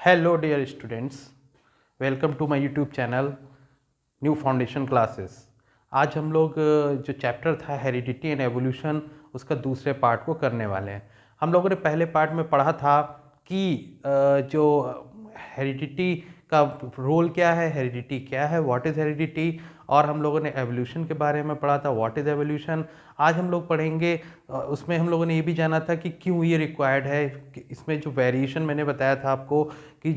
Hello dear students, welcome to my YouTube channel new foundation classes. आज हम लोग जो चैप्टर था हेरिडिटी एंड एवोल्यूशन उसका दूसरे पार्ट को करने वाले हैं। हम लोगों ने पहले पार्ट में पढ़ा था कि जो हेरिडिटी का रोल क्या है, हेरिडिटी क्या है, व्हाट इज़ हेरिडिटी, और हम लोगों ने एवोल्यूशन के बारे में पढ़ा था, व्हाट इज़ एवोल्यूशन। आज हम लोग पढ़ेंगे उसमें हम लोगों ने ये भी जाना था कि क्यों ये रिक्वायर्ड है। कि इसमें जो वेरिएशन मैंने बताया था आपको कि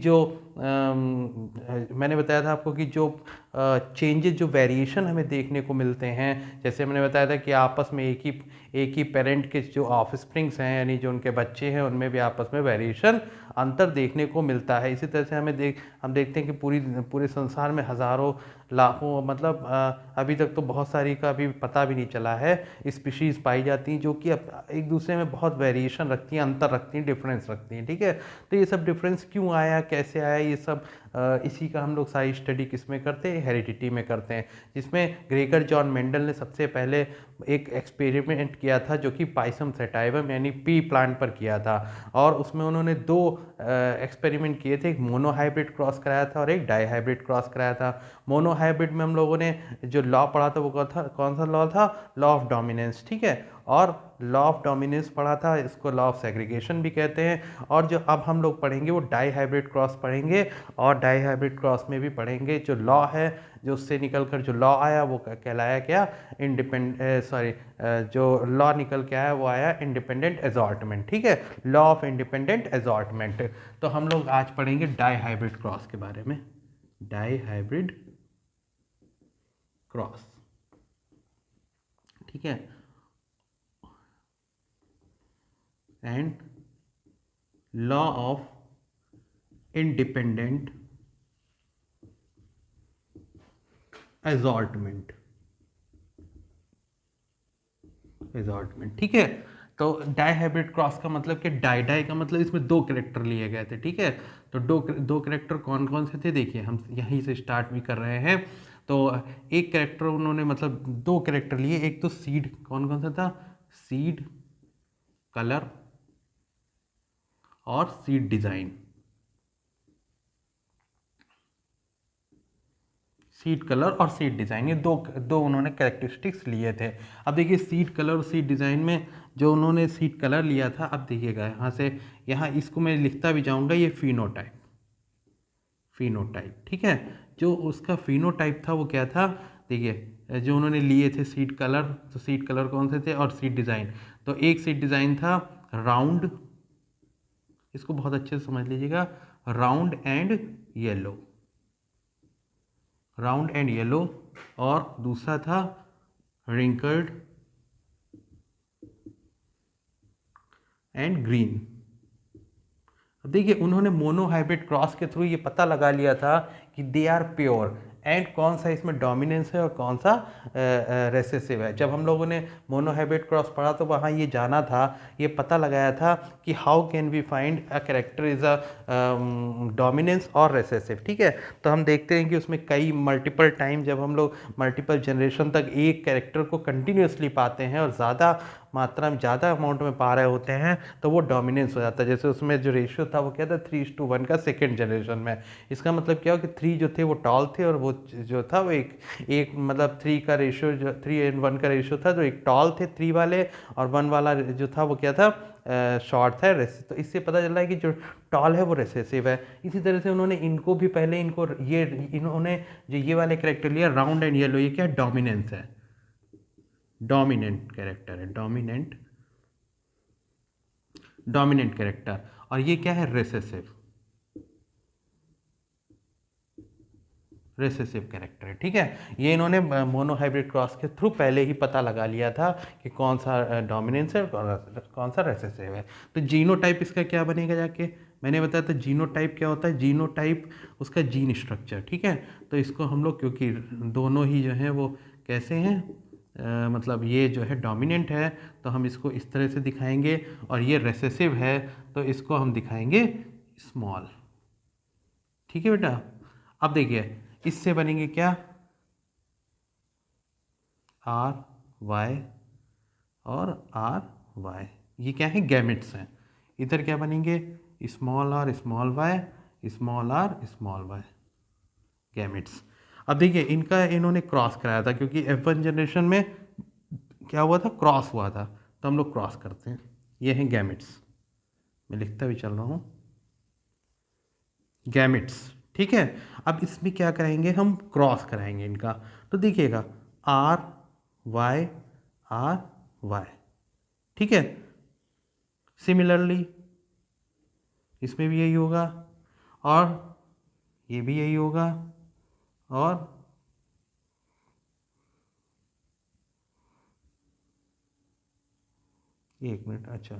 मैंने बताया था आपको कि जो चेंजेस, जो वेरिएशन हमें देखने को मिलते हैं, जैसे मैंने बताया था कि आपस में एक ही पेरेंट के जो ऑफस्प्रिंग्स हैं, यानी जो उनके बच्चे हैं, उनमें भी आपस में वेरिएशन, अंतर देखने को मिलता है। इसी तरह से हम देखते हैं कि पूरे संसार में हज़ारों लाखों, मतलब अभी तक तो बहुत सारी का अभी पता भी नहीं चला है, स्पीशीज़ पाई जाती हैं जो कि एक दूसरे में बहुत वेरिएशन रखती हैं, अंतर रखती हैं, डिफरेंस रखती हैं। ठीक है, तो ये सब डिफरेंस क्यों आया, कैसे आया, ये सब इसी का हम लोग सारी स्टडी किस में करते हैं, हेरिडिटी में करते हैं। जिसमें ग्रेगर जॉन मेंडल ने सबसे पहले एक एक्सपेरिमेंट किया था जो कि पाइसम सेटाइवम यानी पी प्लांट पर किया था, और उसमें उन्होंने दो एक्सपेरिमेंट किए थे। एक मोनोहाइब्रिड क्रॉस कराया था और एक डाईहाइब्रिड क्रॉस कराया था। मोनोहाइब्रिड में हम लोगों ने जो लॉ पढ़ा था वो कौन सा लॉ था, लॉ ऑफ डोमिनेंस। ठीक है, और लॉ ऑफ डोमिनेंस पढ़ा था, इसको लॉ ऑफ सेग्रीगेशन भी कहते हैं। और जो अब हम लोग पढ़ेंगे वो डाई हाइब्रिड क्रॉस पढ़ेंगे, और डाई हाइब्रिड क्रॉस में भी पढ़ेंगे जो लॉ है, जो उससे निकल कर जो लॉ आया वो कहलाया क्या, जो लॉ निकल के आया वो आया इंडिपेंडेंट असॉर्टमेंट। ठीक है, लॉ ऑफ इंडिपेंडेंट असॉर्टमेंट। तो हम लोग आज पढ़ेंगे डाई हाइब्रिड क्रॉस के बारे में, डाई हाइब्रिड क्रॉस। ठीक है, and law of independent assortment. ठीक है, तो डाई हाइब्रिड क्रॉस का मतलब कि डाई का मतलब इसमें दो कैरेक्टर लिए गए थे। ठीक है, तो दो कैरेक्टर कौन कौन से थे, देखिए हम यहीं से स्टार्ट भी कर रहे हैं। तो एक कैरेक्टर उन्होंने, मतलब दो कैरेक्टर लिए। एक तो सीड, कौन कौन सा था, सीड कलर और सीड डिजाइन। सीड कलर और सीड डिज़ाइन, ये दो दो उन्होंने कैरेक्टरिस्टिक्स लिए थे। अब देखिए सीड कलर और सीड डिज़ाइन में जो उन्होंने सीड कलर लिया था, अब देखिएगा यहाँ से, यहाँ इसको मैं लिखता भी जाऊँगा, ये फिनोटाइप, फिनोटाइप। ठीक है, जो उसका फिनोटाइप था वो क्या था, देखिए जो उन्होंने लिए थे सीड कलर, तो सीड कलर कौन से थे, और सीड डिज़ाइन, तो एक सीड डिज़ाइन था राउंड, इसको बहुत अच्छे से समझ लीजिएगा, round and yellow, round and yellow, और दूसरा था रिंकल्ड एंड ग्रीन। अब देखिए उन्होंने मोनोहाइब्रिड क्रॉस के थ्रू ये पता लगा लिया था कि दे आर प्योर, एंड कौन सा इसमें डोमिनेंस है और कौन सा रेसेसिव है। जब हम लोगों ने मोनोहाइब्रिड क्रॉस पढ़ा तो वहाँ ये जाना था, ये पता लगाया था कि how can we find a character is a dominance और रेसेसिव। ठीक है, तो हम देखते हैं कि उसमें कई मल्टीपल टाइम, जब हम लोग मल्टीपल जनरेशन तक एक कैरेक्टर को कंटिन्यूसली पाते हैं और ज़्यादा मात्रा में, ज़्यादा अमाउंट में पा रहे होते हैं, तो वो डोमिनेंस हो जाता है। जैसे उसमें जो रेशियो था वो क्या था, 3:1 का सेकेंड जनरेशन में। इसका मतलब क्या हो कि 3 जो थे वो टॉल थे, और वो जो था वो एक एक मतलब 3 का रेशियो, जो 3:1 का रेशियो था, जो एक टॉल थे 3 वाले, और 1 वाला जो था वो क्या था, शॉर्ट था, तो इससे पता चल रहा है कि जो टॉल है वो रेसेसिव है। इसी तरह से उन्होंने इनको भी पहले, इन्होंने जो ये वाले करेक्टर लिया राउंड एंड येलो, ये क्या डोमिनेंस है, डोमिनेंट कैरेक्टर है, डोमिनेंट कैरेक्टर, और ये क्या है, रेसेसिव, रेसेसिव कैरेक्टर है। ठीक है, ये इन्होंने मोनोहाइब्रिड क्रॉस के थ्रू पहले ही पता लगा लिया था कि कौन सा डोमिनेंस है और कौन सा रेसेसिव है। तो जीनोटाइप इसका क्या बनेगा जाके, मैंने बताया था जीनोटाइप क्या होता है, जीनोटाइप उसका जीन स्ट्रक्चर। ठीक है, तो इसको हम लोग, क्योंकि दोनों ही जो हैं वो कैसे हैं, मतलब ये जो है डोमिनेंट है तो हम इसको इस तरह से दिखाएंगे, और ये रेसेसिव है तो इसको हम दिखाएंगे स्मॉल। ठीक है बेटा, अब देखिए इससे बनेंगे क्या, आर वाई और आर वाई, ये क्या है, गैमेट्स हैं। इधर क्या बनेंगे, small R small Y, small R small Y, gametes. अब देखिए इनका इन्होंने क्रॉस कराया था, क्योंकि F1 जनरेशन में क्या हुआ था, क्रॉस हुआ था, तो हम लोग क्रॉस करते हैं। ये हैं गैमेट्स, मैं लिखता भी चल रहा हूँ, गैमेट्स, ठीक है। अब इसमें क्या कराएंगे, हम क्रॉस कराएंगे इनका। तो देखिएगा आर वाई आर वाई, ठीक है। सिमिलरली इसमें भी यही होगा, और ये भी यही होगा, और एक मिनट, अच्छा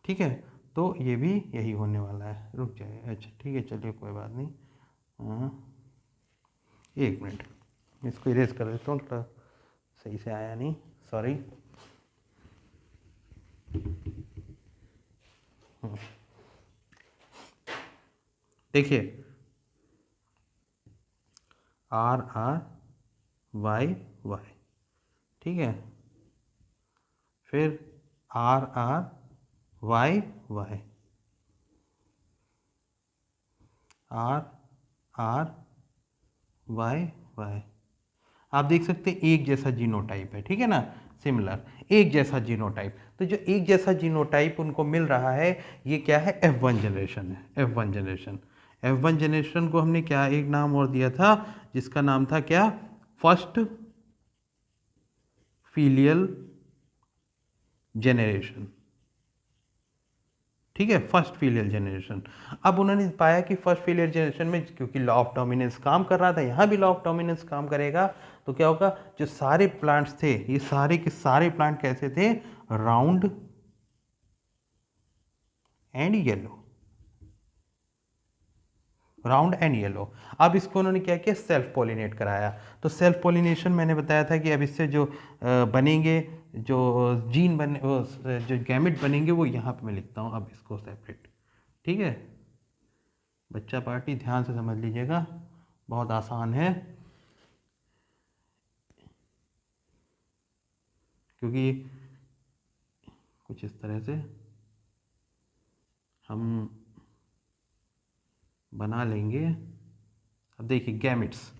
ठीक है, तो ये भी यही होने वाला है, रुक जाए, अच्छा ठीक है, चलिए कोई बात नहीं। हाँ, एक मिनट, इसको इरेज कर देता हूँ, थोड़ा सही से आया नहीं, सॉरी। देखिए आर आर वाई वाई, ठीक है, फिर R R Y Y, R R Y Y. आप देख सकते हैं एक जैसा जीनोटाइप है, ठीक है ना, सिमिलर, एक जैसा जीनोटाइप। तो जो एक जैसा जीनोटाइप उनको मिल रहा है, ये क्या है, F1 जनरेशन है, F1 जनरेशन। F1 जनरेशन को हमने क्या एक नाम और दिया था, जिसका नाम था क्या, फर्स्ट फीलियल जेनरेशन, ठीक है, फर्स्ट फीलियल जनरेशन। अब उन्होंने पाया कि फर्स्ट फीलियल जनरेशन में, क्योंकि लॉ ऑफ डोमिनेंस काम कर रहा था, यहाँ भी लॉ ऑफ डोमिनेंस काम करेगा, तो क्या होगा, जो सारे प्लांट्स थे, ये सारे के सारे प्लांट कैसे थे, round and yellow, round and yellow. अब इसको उन्होंने क्या किया, सेल्फ पोलिनेट कराया। तो सेल्फ पोलिनेशन मैंने बताया था कि अब इससे जो बनेंगे, जो जीन बने, जो गैमेट बनेंगे, वो यहाँ पे मैं लिखता हूँ अब इसको सेपरेट, ठीक है। बच्चा पार्टी ध्यान से समझ लीजिएगा, बहुत आसान है, क्योंकि कुछ इस तरह से हम बना लेंगे। अब देखिए गैमेट्स,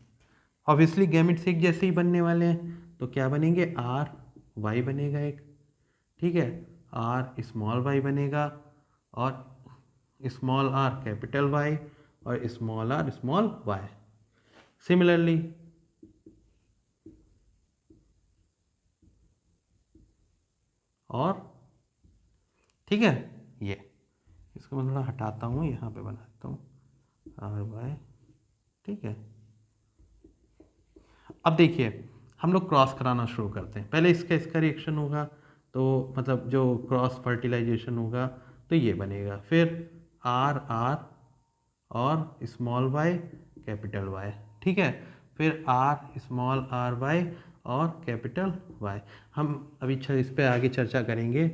ऑब्वियसली गैमेट्स एक जैसे ही बनने वाले हैं, तो क्या बनेंगे, आर वाई बनेगा एक, ठीक है, आर स्मॉल वाई बनेगा, और स्मॉल आर कैपिटल वाई, और small R small Y. Similarly और, ठीक है, ये इसको मैं थोड़ा हटाता हूँ, यहाँ पे बनाता हूँ आर वाई, ठीक है। अब देखिए हम लोग क्रॉस कराना शुरू करते हैं। पहले इसका रिएक्शन होगा, तो मतलब जो क्रॉस फर्टिलाइजेशन होगा, तो ये बनेगा, फिर आर आर और स्मॉल वाई कैपिटल वाई, ठीक है, फिर आर स्मॉल आर वाई और कैपिटल वाई। हम अभी इस पे आगे चर्चा करेंगे,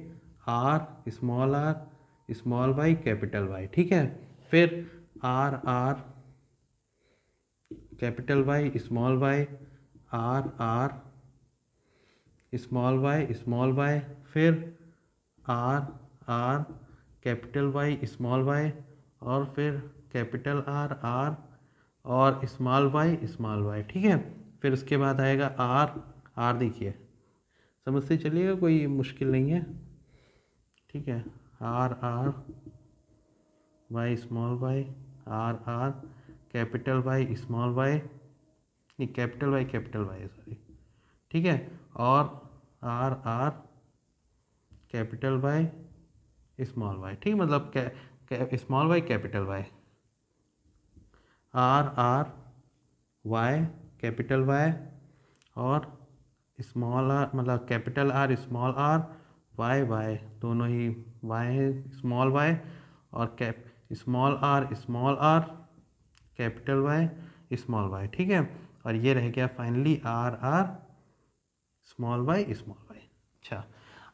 R small Y capital Y, ठीक है, फिर R R capital Y small Y, R R small Y, फिर R R capital Y small Y, और फिर कैपिटल आर आर और स्मॉल वाई, ठीक है। फिर उसके बाद आएगा आर आर, देखिए समझते चलिएगा, कोई मुश्किल नहीं है, ठीक है, R R Y small Y, R R capital Y small Y, नहीं कैपिटल वाई है, सॉरी, ठीक है, और R R capital Y small Y, ठीक, मतलब small Y capital Y, R R Y capital Y, और स्मॉल आर, मतलब capital R small R, Y Y, दोनों ही वाई है, स्मॉल वाई, और small R capital Y small Y, ठीक है। और ये रह गया finally are R small Y. अच्छा,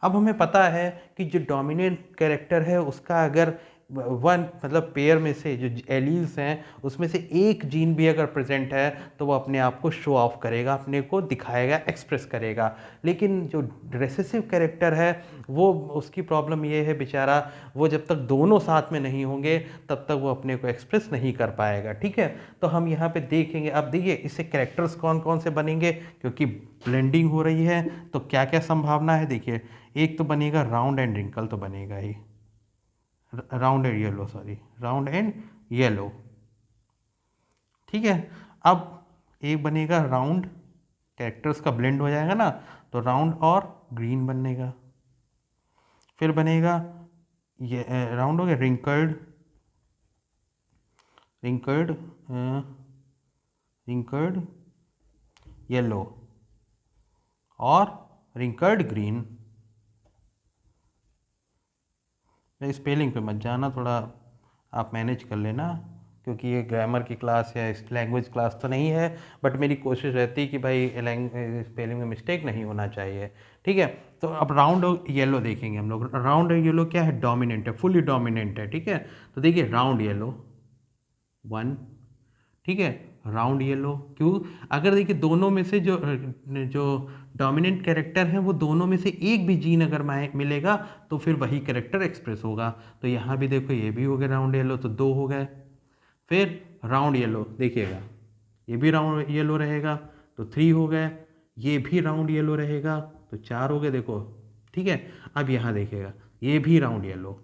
अब हमें पता है कि जो डोमिनेंट कैरेक्टर है उसका अगर वन मतलब पेयर में से जो एलील्स हैं उसमें से एक जीन भी अगर प्रेजेंट है तो वो अपने आप को शो ऑफ करेगा, अपने को दिखाएगा, एक्सप्रेस करेगा। लेकिन जो रिसेसिव कैरेक्टर है वो, उसकी प्रॉब्लम ये है बेचारा, वो जब तक दोनों साथ में नहीं होंगे तब तक वो अपने को एक्सप्रेस नहीं कर पाएगा। ठीक है, तो हम यहाँ पे देखेंगे। अब देखिए इससे कैरेक्टर्स कौन कौन से बनेंगे, क्योंकि ब्लेंडिंग हो रही है तो क्या क्या संभावना है। देखिए एक तो बनेगा राउंड एंड रिंकल, तो बनेगा ही round and yellow, sorry round and yellow. ठीक है, अब एक बनेगा राउंड, कैरेक्टर्स का ब्लेंड हो जाएगा ना, तो राउंड और ग्रीन बनेगा। फिर बनेगा ये राउंड हो गया रिंकल्ड, रिंकल्ड रिंकल्ड येलो और रिंकल्ड ग्रीन। स्पेलिंग पे मत जाना, थोड़ा आप मैनेज कर लेना, क्योंकि ये ग्रामर की क्लास या लैंग्वेज क्लास तो नहीं है, बट मेरी कोशिश रहती है कि भाई स्पेलिंग में मिस्टेक नहीं होना चाहिए। ठीक है, तो अब राउंड येलो देखेंगे हम लोग। राउंड येलो क्या है, डोमिनेंट है, फुली डोमिनेंट है। ठीक है, तो देखिए राउंड येलो 1, ठीक है, राउंड येलो। क्यों, अगर देखिए दोनों में से जो जो डोमिनेंट कैरेक्टर है वो दोनों में से एक भी जीन अगर मिलेगा तो फिर वही कैरेक्टर एक्सप्रेस होगा। तो यहाँ भी देखो ये भी हो गया राउंड येलो, तो 2 हो गए। फिर राउंड येलो देखिएगा, ये भी राउंड येलो रहेगा तो 3 हो गए, ये भी राउंड येलो रहेगा तो 4 हो गए, देखो। ठीक है, अब यहाँ देखिएगा ये भी राउंड येलो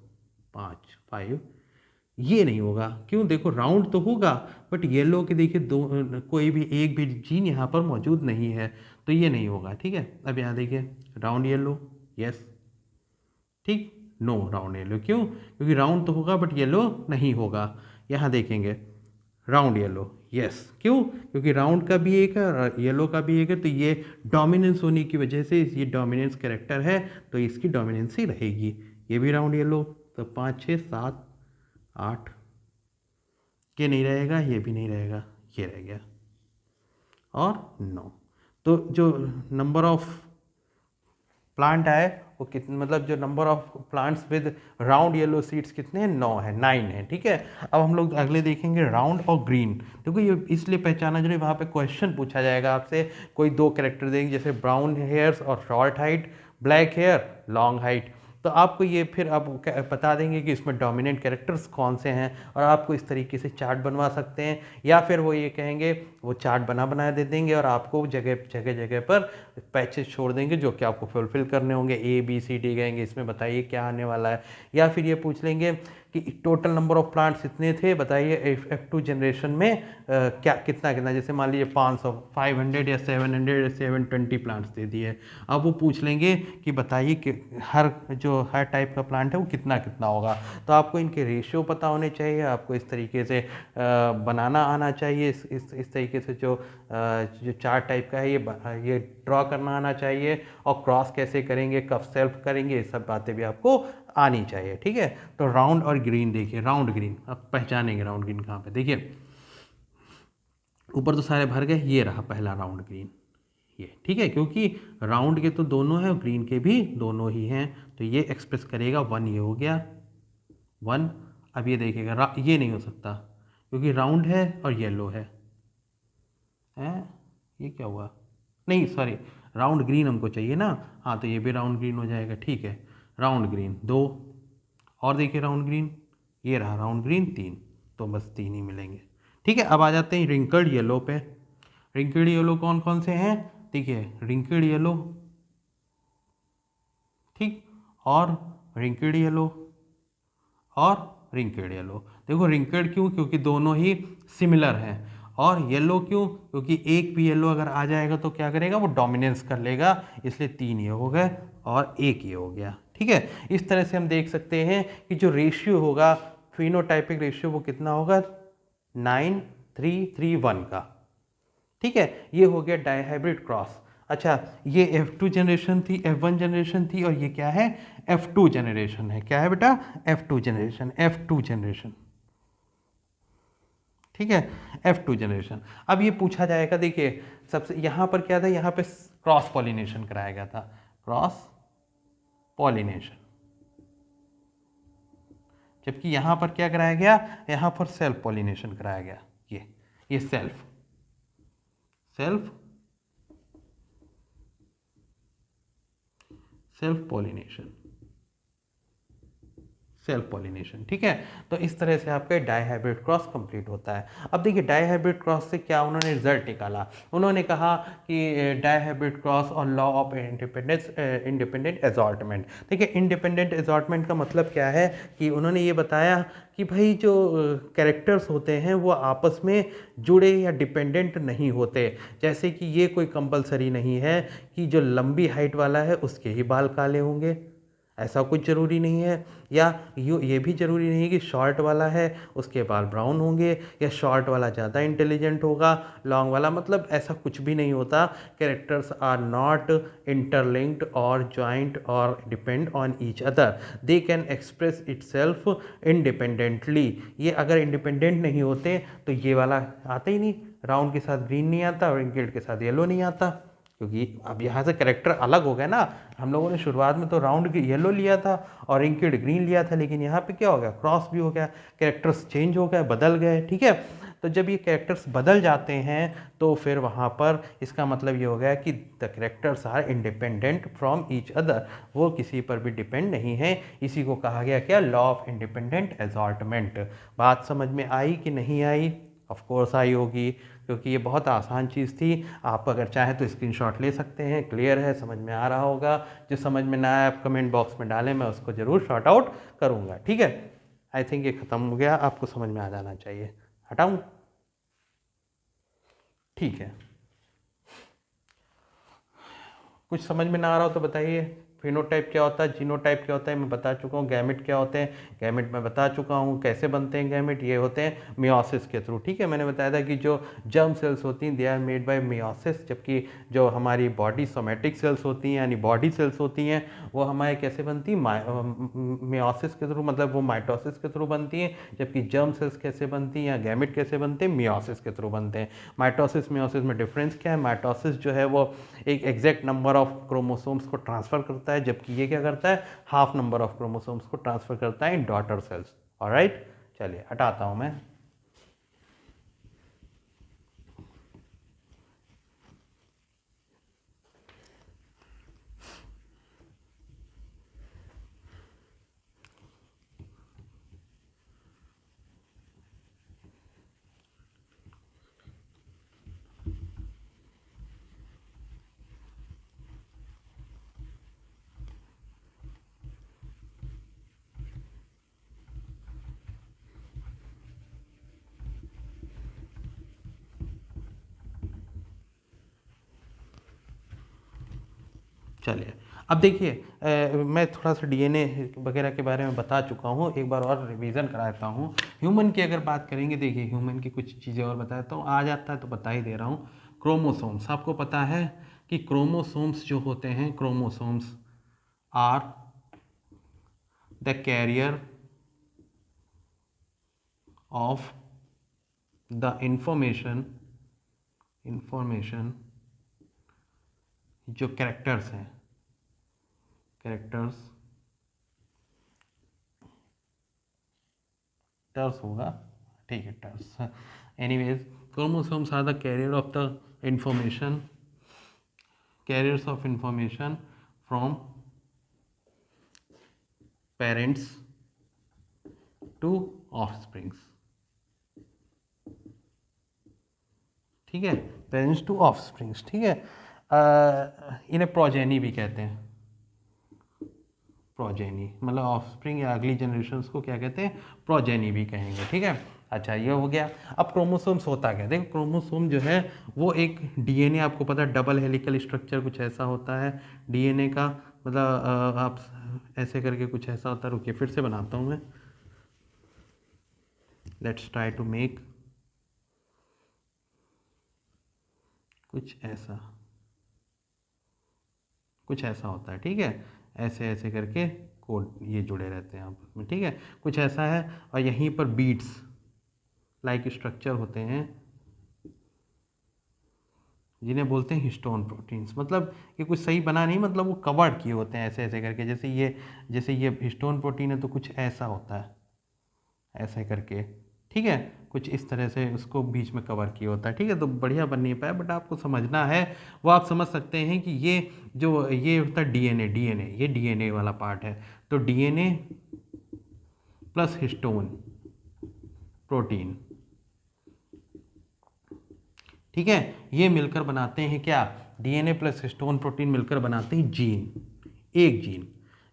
5 ये नहीं होगा। क्यों, देखो राउंड तो होगा बट येलो के देखिए दो, कोई भी एक भी जीन यहाँ पर मौजूद नहीं है, तो ये नहीं होगा। ठीक है, अब यहाँ देखिए राउंड येलो, यस, ठीक, नो राउंड येलो। क्यों, क्योंकि राउंड तो होगा बट येलो नहीं होगा। यहाँ देखेंगे राउंड येलो, यस, क्यों, क्योंकि राउंड का भी एक है और येलो का भी एक है, तो ये डोमिनेंस होने की वजह से ये डोमिनेंस कैरेक्टर है तो इसकी डोमिनेंस ही रहेगी। ये भी राउंड येलो, तो 5 6 7 8, ये नहीं रहेगा, ये भी नहीं रहेगा, ये रह गया और 9। तो जो नंबर ऑफ प्लांट आए वो कितने, मतलब जो number of plants with round yellow seeds कितने हैं, 9 है, 9 है। ठीक है, अब हम लोग अगले देखेंगे राउंड और ग्रीन। देखो ये इसलिए पहचाना जो वहाँ पे क्वेश्चन पूछा जाएगा आपसे, कोई 2 कैरेक्टर देंगे, जैसे ब्राउन हेयर्स और short height, black hair long height. तो आपको ये फिर आप बता देंगे कि इसमें डोमिनेंट कैरेक्टर्स कौन से हैं, और आपको इस तरीके से चार्ट बनवा सकते हैं, या फिर वो ये कहेंगे वो चार्ट बना दे देंगे और आपको जगह जगह जगह पर पैचेस छोड़ देंगे जो कि आपको फुलफिल करने होंगे। ABCD कहेंगे इसमें बताइए क्या आने वाला है, या फिर ये पूछ लेंगे कि टोटल नंबर ऑफ प्लांट्स इतने थे, बताइए F2 जनरेशन में क्या कितना कितना, जैसे मान लीजिए 500 500 या 700 या 720 प्लांट्स दे दिए। अब वो पूछ लेंगे कि बताइए कि हर टाइप का प्लांट है वो कितना कितना होगा। तो आपको इनके रेशियो पता होने चाहिए, आपको इस तरीके से बनाना आना चाहिए, इस तरीके से जो चार्ट टाइप का है ये ड्रॉ करना आना चाहिए, और क्रॉस कैसे करेंगे, कब सेल्फ करेंगे, ये सब बातें भी आपको आनी चाहिए। ठीक है, तो राउंड और ग्रीन देखिए, राउंड ग्रीन अब पहचानेंगे राउंड ग्रीन कहाँ पे, देखिए ऊपर तो सारे भर गए, ये रहा पहला राउंड ग्रीन, ये ठीक है, क्योंकि राउंड के तो दोनों हैं और ग्रीन के भी दोनों ही हैं, तो ये एक्सप्रेस करेगा 1, ये हो गया 1। अब ये देखिएगा ये नहीं हो सकता क्योंकि राउंड है और येलो है, हैं ये क्या हुआ, नहीं सॉरी राउंड ग्रीन हमको चाहिए ना, हाँ तो ये भी राउंड ग्रीन हो जाएगा। ठीक है, राउंड ग्रीन 2, और देखिए राउंड ग्रीन, ये रहा राउंड ग्रीन 3, तो बस 3 ही मिलेंगे। ठीक है, अब आ जाते हैं रिंकल्ड येलो पे। रिंकल्ड येलो कौन कौन से हैं, देखिए रिंकल्ड येलो, ठीक, और रिंकल्ड येलो और रिंकल्ड येलो। देखो रिंकल्ड क्यों, क्योंकि दोनों ही सिमिलर हैं, और येलो क्यों, क्योंकि एक भी येलो अगर आ जाएगा तो क्या करेगा, वो डोमिनेंस कर लेगा, इसलिए 3 ये हो गए और 1 ये हो गया। ठीक है, इस तरह से हम देख सकते हैं कि जो रेशियो होगा, फिनोटाइपिक रेशियो, वो कितना होगा 9:3:1 का। ठीक है, ये हो गया डाइहाइब्रिड क्रॉस। अच्छा, ये F2 जनरेशन थी, F1 जनरेशन थी, और ये क्या है, F2 जनरेशन है। क्या है बेटा, F2 जनरेशन, F2 जनरेशन। ठीक है, F2 जनरेशन। अब ये पूछा जाएगा, देखिए सबसे यहाँ पर क्या था, यहाँ पे क्रॉस पॉलिनेशन कराया गया था, क्रॉस पॉलिनेशन। जबकि यहाँ पर क्या कराया गया, यहाँ पर सेल्फ पॉलिनेशन कराया गया। ये सेल्फ पॉलिनेशन, ठीक है। तो इस तरह से आपका डाइहाइब्रिड क्रॉस कंप्लीट होता है। अब देखिए डाइहाइब्रिड क्रॉस से क्या उन्होंने रिजल्ट निकाला, उन्होंने कहा कि डाइहाइब्रिड क्रॉस और लॉ ऑफ इंडिपेंडेंट असॉर्टमेंट। देखिए इंडिपेंडेंट असॉर्टमेंट का मतलब क्या है कि उन्होंने ये बताया कि भाई जो कैरेक्टर्स होते हैं वो आपस में जुड़े या डिपेंडेंट नहीं होते। जैसे कि ये कोई कंपलसरी नहीं है कि जो लंबी हाइट वाला है उसके ही बाल काले होंगे, ऐसा कुछ ज़रूरी नहीं है। या ये भी ज़रूरी नहीं है कि शॉर्ट वाला है उसके बाल ब्राउन होंगे, या शॉर्ट वाला ज़्यादा इंटेलिजेंट होगा लॉन्ग वाला, मतलब ऐसा कुछ भी नहीं होता। कैरेक्टर्स आर नॉट इंटरलिंक्ड और जॉइंट और depend on each other, they can express itself independently. ये अगर इंडिपेंडेंट नहीं होते तो ये वाला आता ही नहीं, राउंड के साथ ग्रीन नहीं आता और रिंकल्ड के साथ येलो नहीं आता, क्योंकि अब यहाँ से करेक्टर अलग हो गए ना। हम लोगों ने शुरुआत में तो राउंड येलो लिया था और रिंकल्ड ग्रीन लिया था, लेकिन यहाँ पे क्या हो गया, क्रॉस भी हो गया, कैरेक्टर्स चेंज हो गए, बदल गए, ठीक है। तो जब ये कैरेक्टर्स बदल जाते हैं तो फिर वहाँ पर इसका मतलब ये हो गया कि the characters are independent from each other, वो किसी पर भी डिपेंड नहीं है। इसी को कहा गया क्या, लॉ ऑफ इंडिपेंडेंट असॉर्टमेंट। बात समझ में आई कि नहीं आई? ऑफ कोर्स आई होगी, क्योंकि ये बहुत आसान चीज़ थी। आप अगर चाहें तो स्क्रीनशॉट ले सकते हैं, क्लियर है, समझ में आ रहा होगा। जो समझ में ना आए आप कमेंट बॉक्स में डालें, मैं उसको ज़रूर शॉर्ट आउट करूँगा, ठीक है। आई थिंक ये ख़त्म हो गया, आपको समझ में आ जाना चाहिए। हटाऊँ? ठीक है। कुछ समझ में ना आ रहा हो तो बताइए। फिनोटाइप क्या होता है, जीनोटाइप क्या होता है, मैं बता चुका हूँ। गैमेट क्या होते हैं, गैमेट मैं बता चुका हूँ। कैसे बनते हैं गैमेट, ये होते हैं मियोसिस के थ्रू, ठीक है। मैंने बताया था कि जो जर्म सेल्स होती हैं they are made by meiosis, जबकि जो हमारी बॉडी सोमेटिक सेल्स होती हैं यानी बॉडी सेल्स होती हैं वो हमारे कैसे बनती हैं, मियोसिस के थ्रू, मतलब वो माइटोसिस के थ्रू बनती हैं। जबकि जर्म सेल्स कैसे बनती हैं या गैमेट कैसे बनते हैं, मियोसिस के थ्रू बनते हैं। माइटोसिस मियोसिस में डिफरेंस क्या है, माइटोसिस जो है वो एक एग्जैक्ट नंबर ऑफ क्रोमोसोम्स को ट्रांसफर करता है, जबकि ये क्या करता है, हाफ नंबर ऑफ क्रोमोसोम्स को ट्रांसफर करता है इन डॉटर सेल्स। ऑलराइट, चलिए हटाता हूं मैं। चलिए अब देखिए मैं थोड़ा सा डीएनए वगैरह के बारे में बता चुका हूँ, एक बार और रिवीजन कराता हूँ। ह्यूमन की अगर बात करेंगे, देखिए ह्यूमन की कुछ चीज़ें और बताता हूँ, आ जाता है तो बता ही दे रहा हूँ। क्रोमोसोम्स, आपको पता है कि क्रोमोसोम्स जो होते हैं, chromosomes are the carrier of the information जो कैरेक्टर्स हैं, कैरेक्टर्स टर्स होगा, ठीक है, टर्स। Anyways, chromosomes are the carrier of the information, carriers of information from parents to offsprings, ठीक है, पेरेंट्स टू ऑफस्प्रिंग्स, ठीक है। इन्हें प्रोजेनी भी कहते हैं, प्रोजेनी मतलब ऑफस्प्रिंग या अगली जनरेशन्स को क्या कहते हैं, प्रोजेनी भी कहेंगे, ठीक है। अच्छा, ये हो गया। अब क्रोमोसोम्स होता क्या, देखो क्रोमोसोम जो है वो एक डीएनए, आपको पता है डबल हेलिकल स्ट्रक्चर कुछ ऐसा होता है डीएनए का, मतलब आप ऐसे करके कुछ ऐसा होता है। रुकिए फिर से बनाता हूँ मैं, लेट्स ट्राई टू मेक कुछ ऐसा होता है, ठीक है। ऐसे ऐसे करके कोड ये जुड़े रहते हैं आपस में, ठीक है, कुछ ऐसा है। और यहीं पर बीट्स लाइक स्ट्रक्चर होते हैं जिन्हें बोलते हैं हिस्टोन प्रोटीन्स। मतलब ये कुछ सही बना नहीं, मतलब वो कवर्ड किए होते हैं ऐसे ऐसे करके, जैसे ये हिस्टोन प्रोटीन है तो कुछ ऐसा होता है, ऐसे करके, ठीक है, कुछ इस तरह से उसको बीच में कवर किया होता है, ठीक है। तो बढ़िया बन नहीं पाया, बट आपको समझना है, वो आप समझ सकते हैं कि ये होता है डीएनए, ये डीएनए वाला पार्ट है। तो डीएनए प्लस हिस्टोन प्रोटीन, ठीक है, ये मिलकर बनाते हैं क्या, डीएनए प्लस हिस्टोन प्रोटीन मिलकर बनाते हैं जीन, एक जीन।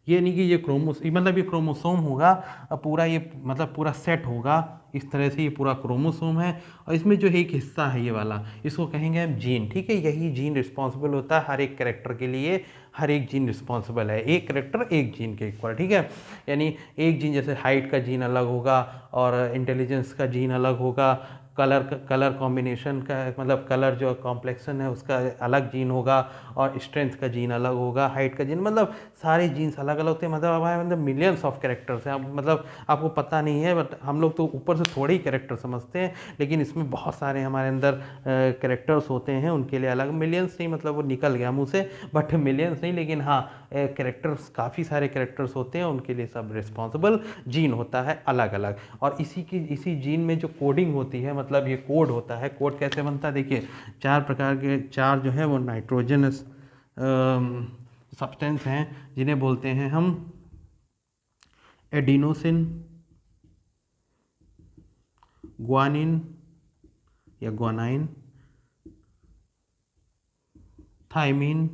ये नहीं कि ये मतलब ये क्रोमोसोम होगा पूरा, ये मतलब पूरा सेट होगा इस तरह से, ये पूरा क्रोमोसोम है, और इसमें जो एक हिस्सा है ये वाला, इसको कहेंगे हम जीन, ठीक है। यही जीन रिस्पॉन्सिबल होता है हर एक कैरेक्टर के लिए, हर एक जीन रिस्पॉन्सिबल है, एक कैरेक्टर एक जीन के इक्वल, ठीक है। यानी एक जीन, जैसे हाइट का जीन अलग होगा और इंटेलिजेंस का जीन अलग होगा, कलर कॉम्बिनेशन का मतलब कलर जो कॉम्प्लेक्सन है उसका अलग जीन होगा, और स्ट्रेंथ का जीन अलग होगा, हाइट का जीन, मतलब सारे जीन्स अलग अलग होते हैं। मतलब हमारे मतलब मिलियंस ऑफ कैरेक्टर्स हैं, मतलब आपको पता नहीं है, बट हम लोग तो ऊपर से थोड़े ही कैरेक्टर समझते हैं, लेकिन इसमें बहुत सारे हमारे अंदर कैरेक्टर्स होते हैं, उनके लिए अलग, मिलियंस नहीं, मतलब वो निकल गया मुँह से, बट मिलियंस नहीं, लेकिन हाँ कैरेक्टर्स, काफ़ी सारे कैरेक्टर्स होते हैं, उनके लिए सब रिस्पॉन्सिबल जीन होता है अलग अलग। और इसी जीन में जो कोडिंग होती है, मतलब ये कोड होता है, कोड कैसे बनता है देखिए, चार प्रकार के, चार जो है वो नाइट्रोजनस सब्सटेंस हैं, जिन्हें बोलते हैं हम एडिनोसिन, ग्वानिन या ग्वानाइन, थाइमिन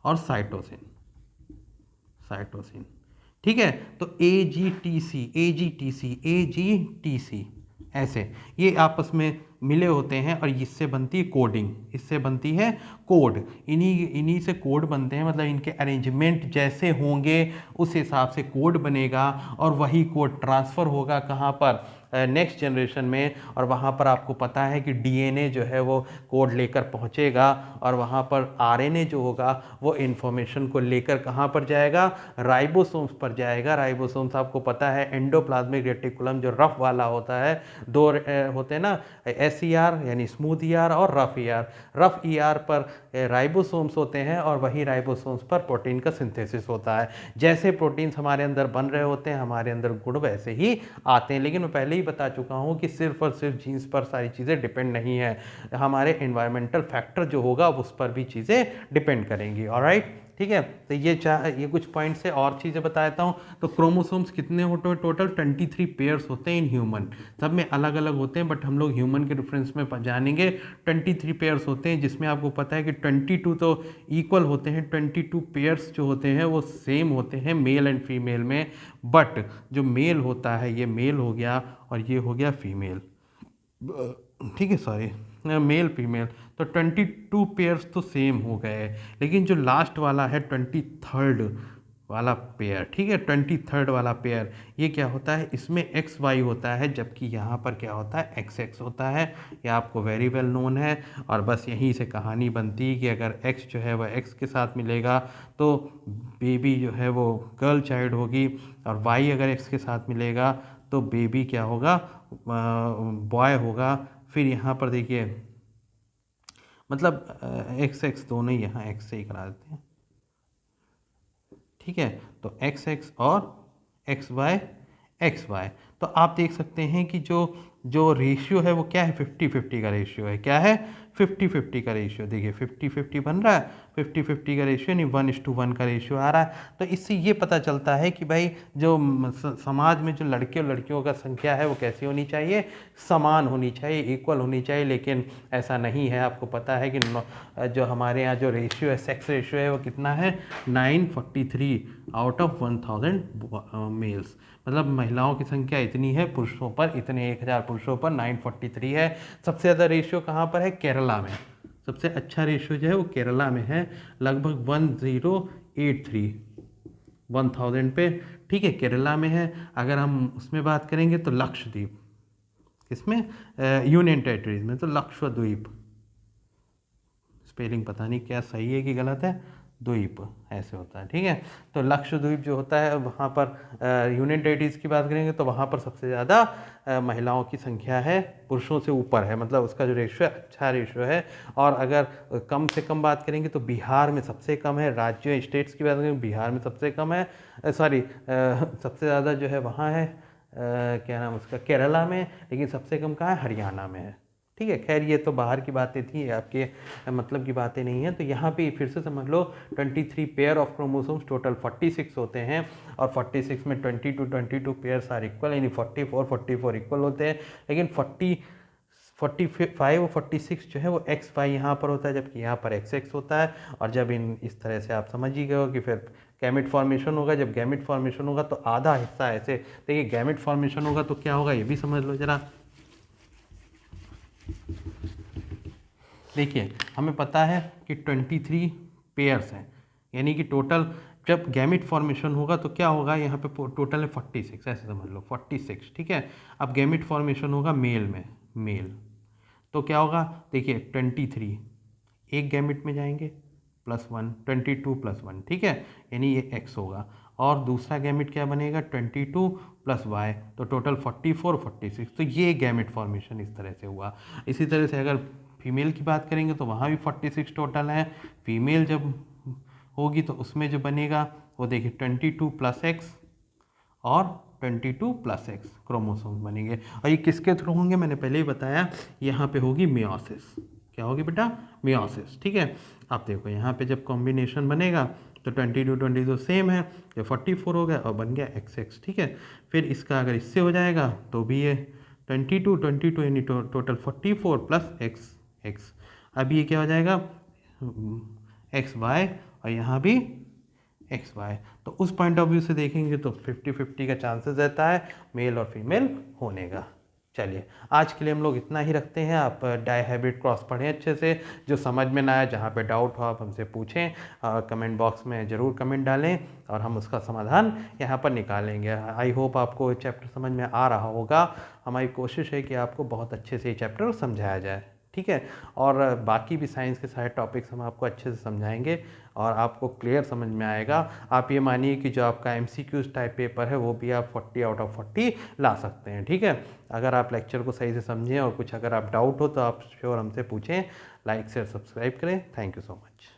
और साइटोसिन, ठीक है। तो ए जी टी सी ऐसे ये आपस में मिले होते हैं, और इससे बनती है कोडिंग, इससे बनती है कोड, इन्हीं से कोड बनते हैं, मतलब इनके अरेंजमेंट जैसे होंगे उस हिसाब से कोड बनेगा, और वही कोड ट्रांसफ़र होगा कहाँ पर, नेक्स्ट जनरेशन में, और वहाँ पर आपको पता है कि डीएनए जो है वो कोड लेकर पहुँचेगा, और वहाँ पर आरएनए जो होगा वो इन्फॉर्मेशन को लेकर कहाँ पर जाएगा, राइबोसोम्स पर जाएगा। राइबोसोम्स आपको पता है एंडोप्लाज्मिक रेटिकुलम जो रफ वाला होता है, दो होते हैं ना, SER यानी स्मूथ ER और रफ ER। रफ ER पर राइबोसोम्स होते हैं, और वही राइबोसोम्स पर प्रोटीन का सिंथेसिस होता है। जैसे प्रोटीन्स हमारे अंदर बन रहे होते हैं, हमारे अंदर गुण वैसे ही आते हैं। लेकिन मैं पहले ही बता चुका हूँ कि सिर्फ और सिर्फ जीन्स पर सारी चीज़ें डिपेंड नहीं है, हमारे एनवायरमेंटल फैक्टर जो होगा उस पर भी चीज़ें डिपेंड करेंगी। ऑलराइट, ठीक है। तो ये कुछ पॉइंट्स से और चीज़ें बता देता हूँ। तो क्रोमोसोम्स कितने होते हैं टोटल, 23 पेयर्स होते हैं इन ह्यूमन, सब में अलग अलग होते हैं, बट हम लोग ह्यूमन के रेफरेंस में जानेंगे। 23 पेयर्स होते हैं, जिसमें आपको पता है कि 22 तो इक्वल होते हैं, 22 पेयर्स जो होते हैं वो सेम होते हैं मेल एंड फीमेल में, बट जो मेल होता है ये मेल हो गया, और ये हो गया फीमेल, ठीक है, सॉरी मेल फीमेल। तो 22 पेयर्स तो सेम हो गए, लेकिन जो लास्ट वाला है 23rd वाला पेयर, ठीक है, 23rd वाला पेयर, ये क्या होता है, इसमें XY होता है, जबकि यहाँ पर क्या होता है XX होता है। ये आपको वेरी वेल नोन है, और बस यहीं से कहानी बनती है कि अगर X जो है वह X के साथ मिलेगा तो बेबी जो है वो गर्ल चाइल्ड होगी, और Y अगर X के साथ मिलेगा तो बेबी क्या होगा, बॉय होगा। फिर यहाँ पर देखिए, मतलब XX दोनों ही यहाँ X से ही करा देते हैं, ठीक है। तो XX और XY। तो आप देख सकते हैं कि जो जो रेशियो है वो क्या है, 50-50 का रेशियो है, क्या है, 50-50 का रेशियो। देखिए 50-50 बन रहा है, 50-50 का रेशियो नहीं 1:1 का रेशियो आ रहा है। तो इससे ये पता चलता है कि भाई जो समाज में जो लड़के और लड़कियों का संख्या है वो कैसी होनी चाहिए, समान होनी चाहिए, इक्वल होनी चाहिए। लेकिन ऐसा नहीं है, आपको पता है कि जो हमारे यहाँ जो रेशियो है, सेक्स रेशियो है, वो कितना है, 943 आउट ऑफ 1000 मेल्स, मतलब महिलाओं की संख्या इतनी है, पुरुषों पर इतने 1000 पुरुषों पर 943 है। सबसे ज़्यादा रेशियो कहाँ पर है, केरला में, सबसे अच्छा रेशियो जो है वो केरला में है, लगभग 1083 1000 पे, ठीक है, केरला में है। अगर हम उसमें बात करेंगे तो लक्षद्वीप, किसमें, यूनियन टेरिटरीज में, तो लक्षद्वीप, स्पेलिंग पता नहीं क्या सही है कि गलत है, द्वीप ऐसे होता है, ठीक है। तो लक्षद्वीप जो होता है वहाँ पर यूनियन टेरिटरीज की बात करेंगे तो वहाँ पर सबसे ज़्यादा महिलाओं की संख्या है, पुरुषों से ऊपर है, मतलब उसका जो रेशो है अच्छा रेशो है। और अगर कम से कम बात करेंगे तो बिहार में सबसे कम है, राज्यों स्टेट्स की बात करेंगे बिहार में सबसे कम है, सॉरी सबसे ज़्यादा जो है वहाँ है क्या नाम उसका, केरला में, लेकिन सबसे कम कहाँ है, हरियाणा में है, ठीक है। खैर ये तो बाहर की बातें थी, आपके मतलब की बातें नहीं है। तो यहाँ पे फिर से समझ लो 23 पेयर ऑफ क्रोमोसोम्स, टोटल 46 होते हैं, और 46 में 22 पेयर्स आर इक्वल, यानी 44 इक्वल होते हैं। लेकिन 45 और 46 जो है वो एक्स वाई यहाँ पर होता है, जबकि यहाँ पर एक्स एक्स होता है। और जब इन इस तरह से आप समझ ही गए हो कि फिर गैमेट फॉर्मेशन होगा, जब गैमेट फॉर्मेशन होगा तो आधा हिस्सा ऐसे, देखिए गैमेट फॉर्मेशन होगा तो क्या होगा ये भी समझ लो जरा। देखिए हमें पता है कि 23 पेयर्स हैं, यानी कि टोटल जब गैमेट फॉर्मेशन होगा तो क्या होगा, यहाँ पे टोटल है 46, ऐसे समझ लो 46, ठीक है। अब गैमेट फॉर्मेशन होगा मेल में, मेल तो क्या होगा, देखिए 23 एक गैमेट में जाएंगे +1, 22 +1, ठीक है, यानी ये x होगा। और दूसरा गैमेट क्या बनेगा, 22 + y, तो टोटल 44 46, तो ये गैमेट फॉर्मेशन इस तरह से हुआ। इसी तरह से अगर फीमेल की बात करेंगे तो वहाँ भी 46 टोटल है। फीमेल जब होगी तो उसमें जो बनेगा वो देखिए 22 + x और 22 + x क्रोमोसोम बनेंगे। और ये किसके थ्रू होंगे, मैंने पहले ही बताया, यहाँ पे होगी मियोसिस। क्या होगी बेटा, मियोसिस, ठीक है। आप देखो यहाँ पे जब कॉम्बिनेशन बनेगा तो 22 सेम है, ये 44 हो गया और बन गया XX, ठीक है। फिर इसका अगर इससे हो जाएगा तो भी ये 22 यानी टोटल 44 + x। अब ये क्या हो जाएगा, XY, और यहाँ भी XY। तो उस पॉइंट ऑफ व्यू से देखेंगे तो 50-50 का चांसेस रहता है मेल और फीमेल होने का। चलिए आज के लिए हम लोग इतना ही रखते हैं। आप डाई हाइब्रिड क्रॉस पढ़ें अच्छे से, जो समझ में ना आए, जहाँ पे डाउट हो आप हमसे पूछें, कमेंट बॉक्स में ज़रूर कमेंट डालें और हम उसका समाधान यहाँ पर निकालेंगे। आई होप आपको चैप्टर समझ में आ रहा होगा। हमारी कोशिश है कि आपको बहुत अच्छे से ये चैप्टर समझाया जाए, ठीक है। और बाकी भी साइंस के सारे टॉपिक्स हम आपको अच्छे से समझाएंगे और आपको क्लियर समझ में आएगा। आप ये मानिए कि जो आपका MCQs टाइप पेपर है वो भी आप 40 आउट ऑफ 40 ला सकते हैं, ठीक है। अगर आप लेक्चर को सही से समझें और कुछ अगर आप डाउट हो तो आप श्योर हमसे पूछें। लाइक शेयर सब्सक्राइब करें। Thank you so much.